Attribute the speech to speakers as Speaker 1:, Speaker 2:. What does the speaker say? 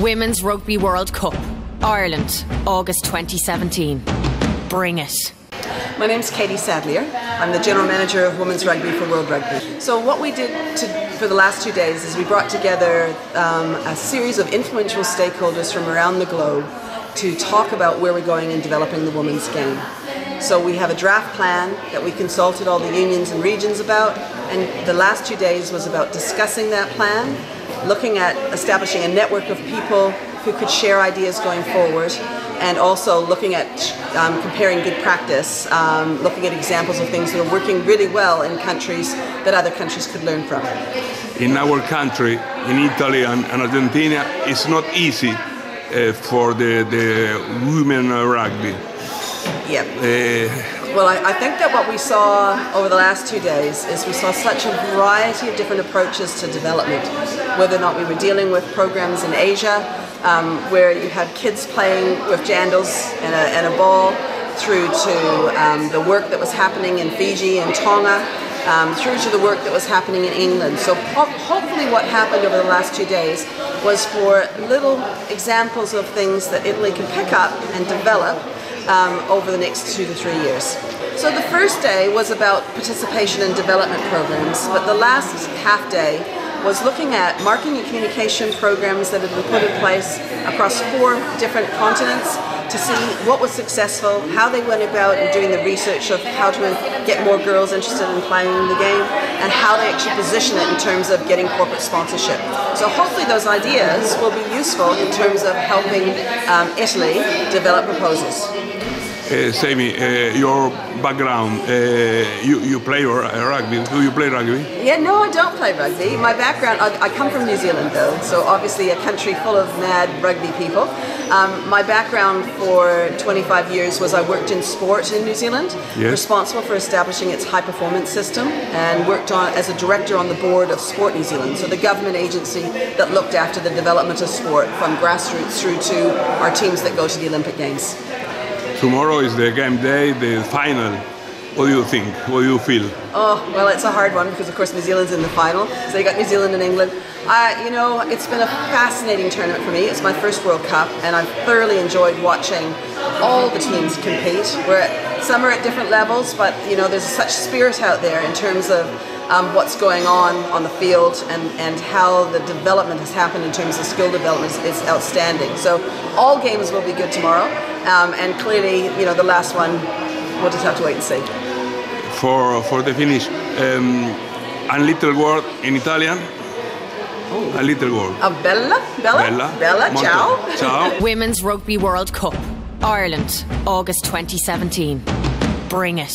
Speaker 1: Women's Rugby World Cup, Ireland, August 2017. Bring it.
Speaker 2: My name's Katie Sadleir. I'm the General Manager of Women's Rugby for World Rugby. So what we did for the last 2 days is we brought together a series of influential stakeholders from around the globe to talk about where we're going in developing the women's game. So we have a draft plan that we consulted all the unions and regions about, and the last 2 days was about discussing that plan, looking at establishing a network of people who could share ideas going forward, and also looking at comparing good practice, looking at examples of things that are working really well in countries that other countries could learn from.
Speaker 3: In our country, in Italy and Argentina, it's not easy for the women rugby.
Speaker 2: Yeah. Well, I think that what we saw over the last 2 days is we saw such a variety of different approaches to development, whether or not we were dealing with programs in Asia, where you had kids playing with jandals and a ball, through to the work that was happening in Fiji and Tonga, through to the work that was happening in England. So hopefully what happened over the last 2 days was for little examples of things that Italy can pick up and develop over the next 2 to 3 years. So the first day was about participation in development programs, but the last half day was looking at marketing and communication programs that had been put in place across 4 different continents to see what was successful, how they went about in doing the research of how to get more girls interested in playing the game, and how they actually position it in terms of getting corporate sponsorship. So hopefully those ideas will be useful in terms of helping Italy develop proposals.
Speaker 3: Say me, your background, you play rugby? Do you play rugby?
Speaker 2: Yeah, no, I don't play rugby. My background, I come from New Zealand though, so obviously a country full of mad rugby people. My background for 25 years was I worked in sport in New Zealand, yes, responsible for establishing its high performance system, and worked as a director on the board of Sport New Zealand, so the government agency that looked after the development of sport from grassroots through to our teams that go to the Olympic Games.
Speaker 3: Tomorrow is the game day, the final. What do you think? What do you feel?
Speaker 2: Oh, well, it's a hard one because, of course, New Zealand's in the final. So you got New Zealand and England. You know, it's been a fascinating tournament for me. It's my first World Cup, and I've thoroughly enjoyed watching all the teams compete. Some are at different levels, but, you know, there's such spirit out there in terms of what's going on the field, and how the development has happened in terms of skill development is outstanding. So all games will be good tomorrow, and clearly, you know, the last one, we'll just have to wait and see.
Speaker 3: For the finish, a little word in Italian. Oh. A little word.
Speaker 2: Bella? Bella? Bella, ciao.
Speaker 3: Ciao.
Speaker 1: Women's Rugby World Cup, Ireland, August 2017. Bring it.